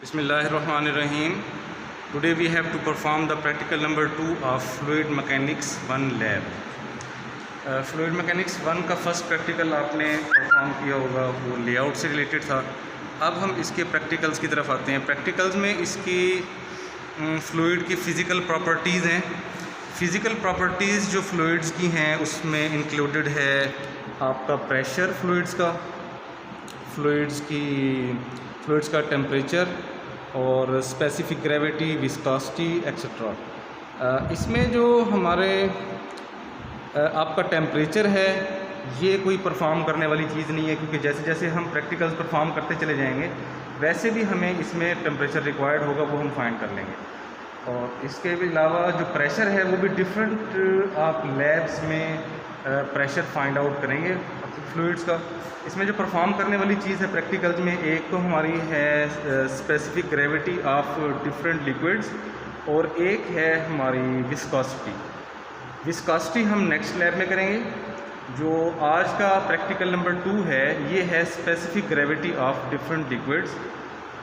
Bismillahirrahmanirrahim. Today we have to perform the practical number 2 of Fluid Mechanics 1 lab. Fluid Mechanics 1 का first practical आपने perform किया होगा, वो layout से related था। अब हम इसके प्रैक्टिकल्स की तरफ आते हैं। प्रैक्टिकल्स में इसकी फ्लूइड की फ़िज़िकल प्रॉपर्टीज़ हैं। फ़िज़िकल प्रॉपर्टीज़ जो फ्लूइड्स की हैं उसमें इंक्लूडेड है आपका प्रेशर फ्लूइड्स का टेम्परेचर और स्पेसिफिक ग्रेविटी, विस्कोसिटी एक्सेट्रा। इसमें जो हमारे आपका टेम्परेचर है ये कोई परफॉर्म करने वाली चीज़ नहीं है, क्योंकि जैसे जैसे हम प्रैक्टिकल्स परफॉर्म करते चले जाएंगे वैसे भी हमें इसमें टेम्परेचर रिक्वायर्ड होगा, वो हम फाइंड कर लेंगे। और इसके अलावा जो प्रेशर है वो भी डिफरेंट आप लैब्स में प्रेशर फाइंड आउट करेंगे फ्लूइड्स का। इसमें जो परफॉर्म करने वाली चीज़ है प्रैक्टिकल्स में, एक तो हमारी है specific gravity of different liquids और एक है हमारी विस्कोसिटी हम नेक्स्ट लैब में करेंगे। जो आज का प्रैक्टिकल नंबर 2 है ये है specific gravity of different liquids.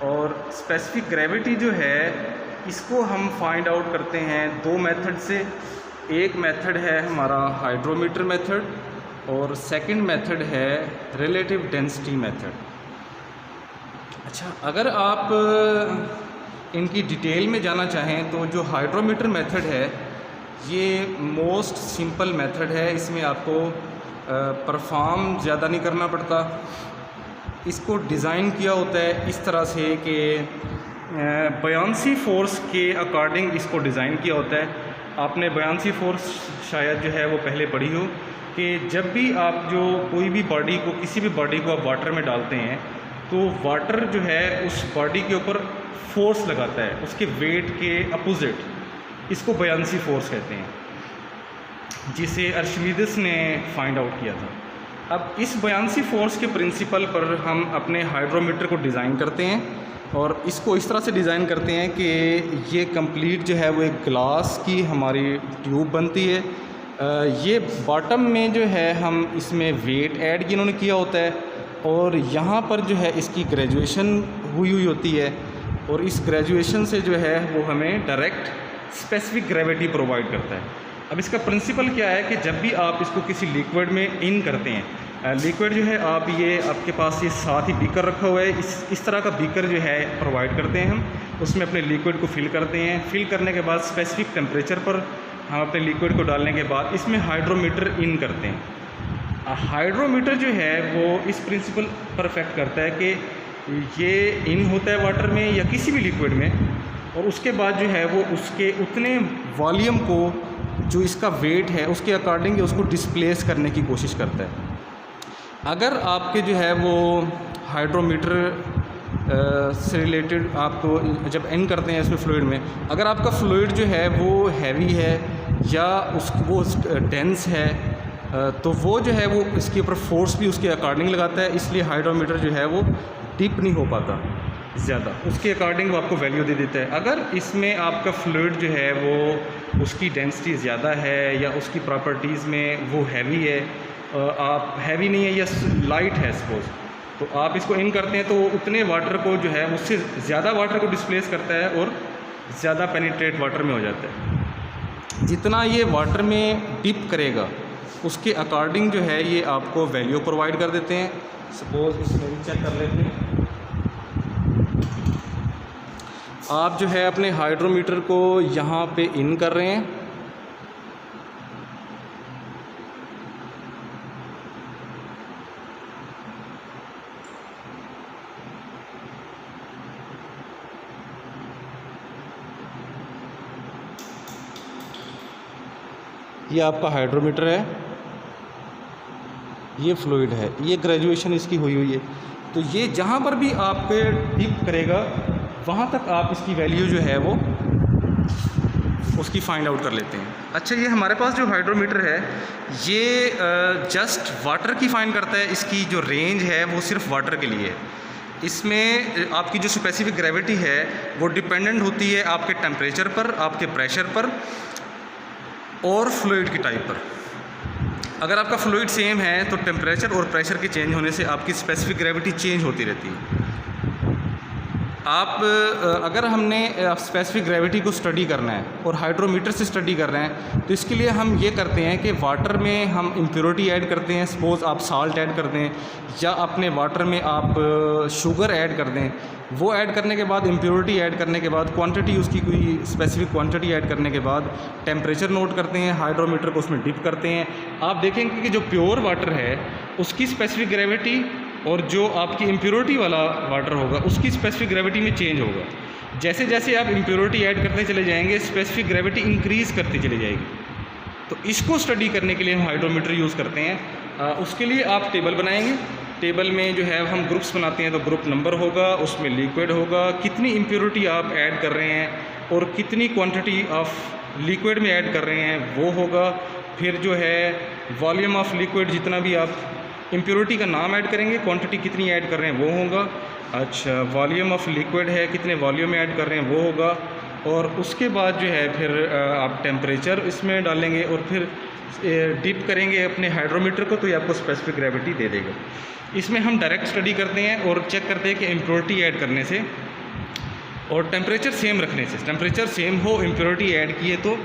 और स्पेसिफिक ग्रेविटी जो है इसको हम फाइंड आउट करते हैं दो मेथड से। एक मेथड है हमारा हाइड्रोमीटर मेथड और सेकंड मेथड है रिलेटिव डेंसिटी मेथड। अच्छा, अगर आप इनकी डिटेल में जाना चाहें तो जो हाइड्रोमीटर मेथड है ये मोस्ट सिंपल मेथड है। इसमें आपको परफॉर्म ज़्यादा नहीं करना पड़ता। इसको डिज़ाइन किया होता है इस तरह से कि बयानसी फोर्स के अकॉर्डिंग इसको डिज़ाइन किया होता है। आपने बयानसी फोर्स शायद जो है वो पहले पढ़ी हो कि जब भी आप जो कोई भी बॉडी को, किसी भी बॉडी को आप वाटर में डालते हैं तो वाटर जो है उस बॉडी के ऊपर फोर्स लगाता है उसके वेट के अपोजिट। इसको बयानसी फोर्स कहते हैं, जिसे अर्शिमिदिस ने फाइंड आउट किया था। अब इस बयानसी फोर्स के प्रिंसिपल पर हम अपने हाइड्रोमीटर को डिज़ाइन करते हैं और इसको इस तरह से डिज़ाइन करते हैं कि ये कंप्लीट जो है वो एक ग्लास की हमारी ट्यूब बनती है। ये बॉटम में जो है हम इसमें वेट ऐड इन्होंने किया होता है और यहाँ पर जो है इसकी ग्रेजुएशन हुई होती है और इस ग्रेजुएशन से जो है वो हमें डायरेक्ट स्पेसिफिक ग्रेविटी प्रोवाइड करता है। अब इसका प्रिंसिपल क्या है कि जब भी आप इसको किसी लिक्विड में इन करते हैं, लिक्विड जो है आप ये आपके पास ये साथ ही बीकर रखा हुआ है, इस तरह का बीकर जो है प्रोवाइड करते हैं हम। उसमें अपने लिक्विड को फिल करते हैं। फिल करने के बाद स्पेसिफिक टेम्परेचर पर हम अपने लिक्विड को डालने के बाद इसमें हाइड्रोमीटर इन करते हैं। हाइड्रोमीटर जो है वो इस प्रिंसिपल पर इफेक्ट करता है कि ये इन होता है वाटर में या किसी भी लिक्विड में, और उसके बाद जो है वो उसके उतने वॉल्यूम को जो इसका वेट है उसके अकॉर्डिंग उसको डिस्प्लेस करने की कोशिश करता है। अगर आपके जो है वो हाइड्रोमीटर से रिलेटेड आपको जब इन करते हैं इसमें फ्लूइड में, अगर आपका फ्लूइड जो है वो हैवी है या वो डेंस है तो वो जो है वो इसके ऊपर फोर्स भी उसके अकॉर्डिंग लगाता है। इसलिए हाइड्रोमीटर जो है वो डीप नहीं हो पाता ज़्यादा, उसके अकॉर्डिंग वो आपको वैल्यू दे देता है। अगर इसमें आपका फ्लूइड जो है वो उसकी डेंसिटी ज़्यादा है या उसकी प्रॉपर्टीज़ में वो हैवी है, आप हैवी नहीं है या लाइट है सपोज़, तो आप इसको इन करते हैं तो उतने वाटर को जो है उससे ज़्यादा वाटर को डिस्प्लेस करता है और ज़्यादा पेनिट्रेट वाटर में हो जाता है। जितना ये वाटर में डिप करेगा उसके अकॉर्डिंग जो है ये आपको वैल्यू प्रोवाइड कर देते हैं। सपोज़ इसमें भी चेक कर लेते हैं। आप जो है अपने हाइड्रोमीटर को यहाँ पे इन कर रहे हैं, ये आपका हाइड्रोमीटर है, ये फ्लूइड है, ये ग्रेजुएशन इसकी हुई है। तो ये जहाँ पर भी आपके डिप करेगा वहाँ तक आप इसकी वैल्यू जो है वो उसकी फाइंड आउट कर लेते हैं। अच्छा, ये हमारे पास जो हाइड्रोमीटर है ये जस्ट वाटर की फाइंड करता है। इसकी जो रेंज है वो सिर्फ वाटर के लिए है। इसमें आपकी जो स्पेसिफिक ग्रेविटी है वो डिपेंडेंट होती है आपके टेम्परेचर पर, आपके प्रेशर पर और फ्लूइड की टाइप पर। अगर आपका फ्लूइड सेम है तो टेम्परेचर और प्रेशर के चेंज होने से आपकी स्पेसिफिक ग्रेविटी चेंज होती रहती है। अगर हमने स्पेसिफिक ग्रेविटी को स्टडी करना है और हाइड्रोमीटर से स्टडी कर रहे हैं, तो इसके लिए हम ये करते हैं कि वाटर में हम इम्प्योरिटी ऐड करते हैं। सपोज़ आप साल्ट ऐड कर दें या अपने वाटर में आप शुगर ऐड कर दें। वो ऐड करने के बाद, इम्प्योरिटी ऐड करने के बाद, क्वांटिटी उसकी कोई स्पेसिफिक क्वांटिटी ऐड करने के बाद टेम्परेचर नोट करते हैं, हाइड्रोमीटर को उसमें डिप करते हैं। आप देखेंगे कि जो प्योर वाटर है उसकी स्पेसिफिक ग्रेविटी और जो आपकी इम्प्योरिटी वाला वाटर होगा उसकी स्पेसिफिक ग्रेविटी में चेंज होगा। जैसे जैसे आप इम्प्योरिटी ऐड करते चले जाएंगे, स्पेसिफिक ग्रेविटी इंक्रीज़ करती चली जाएगी। तो इसको स्टडी करने के लिए हम हाइड्रोमीटर यूज़ करते हैं। उसके लिए आप टेबल बनाएंगे। टेबल में जो है हम ग्रुप्स बनाते हैं, तो ग्रुप नंबर होगा, उसमें लिक्विड होगा, कितनी इम्प्योरिटी आप ऐड कर रहे हैं और कितनी क्वांटिटी ऑफ लिक्विड में ऐड कर रहे हैं वो होगा। फिर जो है वॉल्यूम ऑफ लिक्विड, जितना भी आप इम्प्योरिटी का नाम ऐड करेंगे, क्वांटिटी कितनी ऐड कर रहे हैं वो होगा। अच्छा, वॉल्यूम ऑफ लिक्विड है, कितने वॉल्यूम में ऐड कर रहे हैं वो होगा। और उसके बाद जो है फिर आप टेम्परेचर इसमें डालेंगे और फिर डिप करेंगे अपने हाइड्रोमीटर को, तो ये आपको स्पेसिफिक ग्रेविटी दे देगा। इसमें हम डायरेक्ट स्टडी करते हैं और चेक करते हैं कि इम्प्योरिटी ऐड करने से और टेम्परेचर सेम रखने से, टेम्परेचर सेम हो, इम्प्योरिटी ऐड किए तो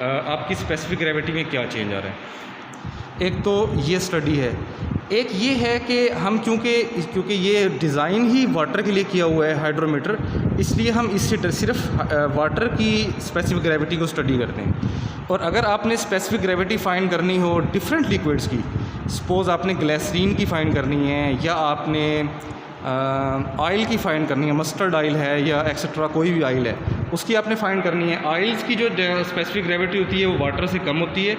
आपकी स्पेसिफिक ग्रेविटी में क्या चेंज आ रहा है। एक तो ये स्टडी है। एक ये है कि हम क्योंकि ये डिज़ाइन ही वाटर के लिए किया हुआ है हाइड्रोमीटर, इसलिए हम इससे सिर्फ वाटर की स्पेसिफिक ग्रेविटी को स्टडी करते हैं। और अगर आपने स्पेसिफिक ग्रेविटी फाइंड करनी हो डिफरेंट लिक्विड्स की, सपोज़ आपने ग्लिसरीन की फ़ाइंड करनी है या आपने ऑयल की फ़ाइंड करनी है, मस्टर्ड ऑयल है या एक्सेट्रा कोई भी ऑयल है, उसकी आपने फ़ाइंड करनी है। ऑयल्स की जो स्पेसिफिक ग्रेविटी होती है वो वाटर से कम होती है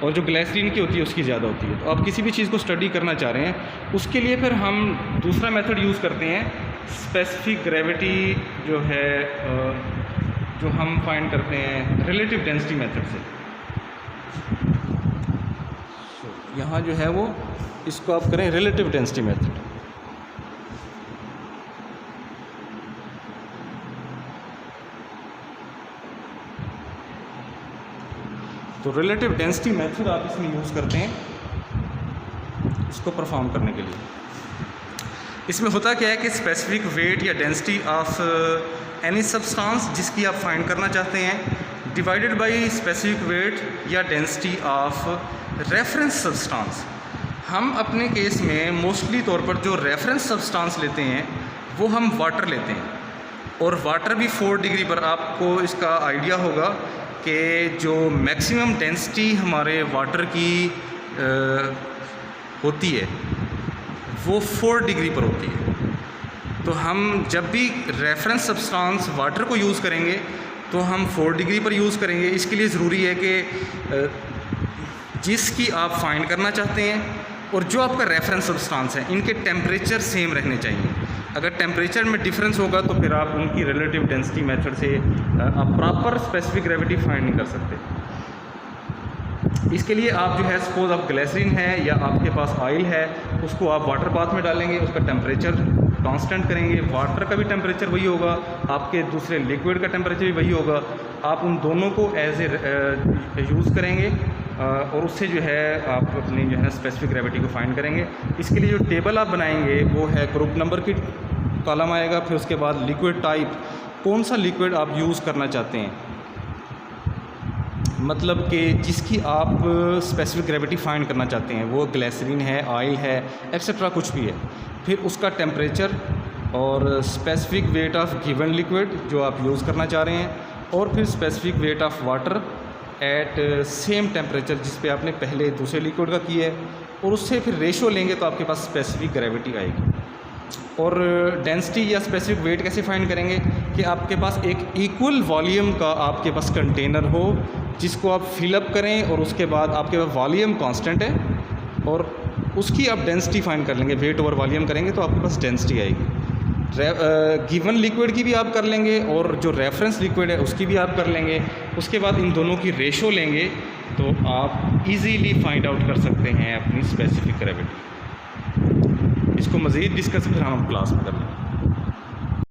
और जो ग्लिसरीन की होती है उसकी ज़्यादा होती है। तो आप किसी भी चीज़ को स्टडी करना चाह रहे हैं, उसके लिए फिर हम दूसरा मेथड यूज़ करते हैं, स्पेसिफिक ग्रेविटी जो है जो हम फाइंड करते हैं रिलेटिव डेंसिटी मेथड से। यहाँ जो है वो इसको आप करें रिलेटिव डेंसिटी मेथड। तो रिलेटिव डेंसिटी मेथड आप इसमें यूज़ करते हैं इसको परफॉर्म करने के लिए। इसमें होता क्या है कि स्पेसिफिक वेट या डेंसिटी ऑफ एनी सब्सटेंस जिसकी आप फाइंड करना चाहते हैं, डिवाइडेड बाय स्पेसिफिक वेट या डेंसिटी ऑफ रेफरेंस सब्सटेंस। हम अपने केस में मोस्टली तौर पर जो रेफरेंस सब्सटेंस लेते हैं वो हम वाटर लेते हैं, और वाटर भी 4 डिग्री पर। आपको इसका आइडिया होगा कि जो मैक्सिमम डेंसिटी हमारे वाटर की होती है वो 4 डिग्री पर होती है। तो हम जब भी रेफरेंस सब्सटेंस वाटर को यूज़ करेंगे तो हम 4 डिग्री पर यूज़ करेंगे। इसके लिए ज़रूरी है कि जिसकी आप फाइंड करना चाहते हैं और जो आपका रेफरेंस सब्सटेंस है, इनके टेम्परेचर सेम रहने चाहिए। अगर टेम्परेचर में डिफरेंस होगा तो फिर आप उनकी रिलेटिव डेंसिटी मेथड से आप प्रॉपर स्पेसिफिक ग्रेविटी फाइंड नहीं कर सकते। इसके लिए आप जो है, सपोज आप ग्लिसरीन है या आपके पास ऑयल है, उसको आप वाटर बाथ में डालेंगे, उसका टेम्परेचर कांस्टेंट करेंगे, वाटर का भी टेम्परेचर वही होगा, आपके दूसरे लिक्विड का टेम्परेचर भी वही होगा। आप उन दोनों को एज ए यूज़ करेंगे और उससे जो है आप अपनी जो है स्पेसिफिक ग्रेविटी को फाइंड करेंगे। इसके लिए जो टेबल आप बनाएंगे वो है ग्रुप नंबर की कॉलम आएगा, फिर उसके बाद लिक्विड टाइप, कौन सा लिक्विड आप यूज़ करना चाहते हैं, मतलब कि जिसकी आप स्पेसिफिक ग्रेविटी फाइंड करना चाहते हैं, वो ग्लिसरीन है, ऑयल है, एक्सेट्रा कुछ भी है। फिर उसका टेम्परेचर और specific weight of given liquid जो आप यूज़ करना चाह रहे हैं, और फिर specific weight of water at same temperature जिस पे आपने पहले दूसरे लिक्विड का किया है, और उससे फिर रेशो लेंगे तो आपके पास स्पेसिफिक ग्रेविटी आएगी। और डेंसिटी या स्पेसिफिक वेट कैसे फाइंड करेंगे कि आपके पास एक इक्वल वॉल्यूम का आपके पास कंटेनर हो जिसको आप फिलअप करें, और उसके बाद आपके पास वॉल्यूम कांस्टेंट है और उसकी आप डेंसिटी फाइंड कर लेंगे, वेट ओवर वॉल्यूम करेंगे तो आपके पास डेंसिटी आएगी। गिवन लिक्विड की भी आप कर लेंगे और जो रेफरेंस लिक्विड है उसकी भी आप कर लेंगे। उसके बाद इन दोनों की रेशो लेंगे तो आप इजीली फाइंड आउट कर सकते हैं अपनी स्पेसिफिक ग्रेविटी। इसको मज़ीद डिस्कस फिर हम क्लास में कर लेंगे।